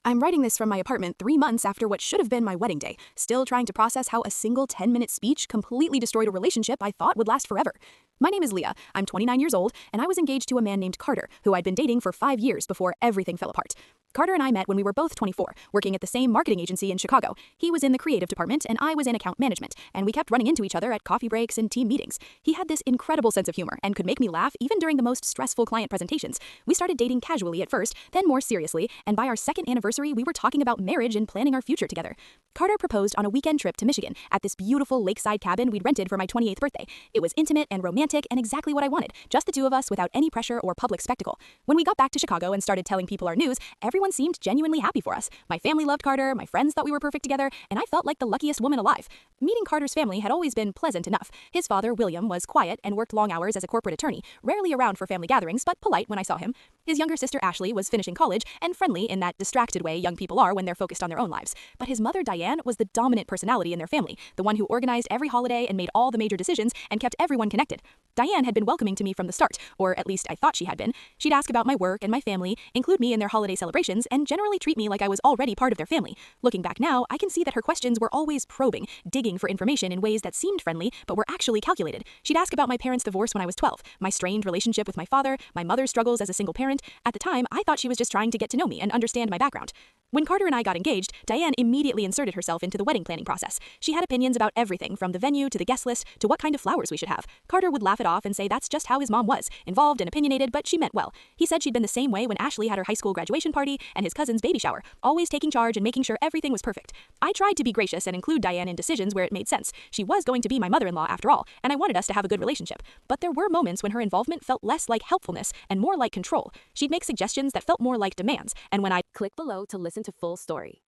I'm writing this from my apartment 3 months after what should have been my wedding day, still trying to process how a single 10-minute speech completely destroyed a relationship I thought would last forever. My name is Leah, I'm 29 years old, and I was engaged to a man named Carter, who I'd been dating for 5 years before everything fell apart. Carter and I met when we were both 24, working at the same marketing agency in Chicago. He was in the creative department and I was in account management, and we kept running into each other at coffee breaks and team meetings. He had this incredible sense of humor and could make me laugh even during the most stressful client presentations. We started dating casually at first, then more seriously, and by our second anniversary, we were talking about marriage and planning our future together. Carter proposed on a weekend trip to Michigan at this beautiful lakeside cabin we'd rented for my 28th birthday. It was intimate and romantic and exactly what I wanted, just the two of us without any pressure or public spectacle. When we got back to Chicago and started telling people our news, everyone seemed genuinely happy for us. My family loved Carter, my friends thought we were perfect together, and I felt like the luckiest woman alive. Meeting Carter's family had always been pleasant enough. His father, William, was quiet and worked long hours as a corporate attorney, rarely around for family gatherings, but polite when I saw him. His younger sister, Ashley, was finishing college and friendly in that distracted way young people are when they're focused on their own lives. But his mother, Diane, was the dominant personality in their family, the one who organized every holiday and made all the major decisions and kept everyone connected. Diane had been welcoming to me from the start, or at least I thought she had been. She'd ask about my work and my family, include me in their holiday celebrations, and generally treat me like I was already part of their family. Looking back now, I can see that her questions were always probing, digging for information in ways that seemed friendly but were actually calculated. She'd ask about my parents' divorce when I was 12, my strained relationship with my father, my mother's struggles as a single parent. At the time, I thought she was just trying to get to know me and understand my background. When Carter and I got engaged, Diane immediately inserted herself into the wedding planning process. She had opinions about everything from the venue to the guest list to what kind of flowers we should have. Carter would laugh it off and say that's just how his mom was, involved and opinionated, but she meant well. He said she'd been the same way when Ashley had her high school graduation party and his cousin's baby shower, always taking charge and making sure everything was perfect. I tried to be gracious and include Diane in decisions where it made sense. She was going to be my mother-in-law after all, and I wanted us to have a good relationship. But there were moments when her involvement felt less like helpfulness and more like control. She'd make suggestions that felt more like demands, and when I Click below to listen to full story.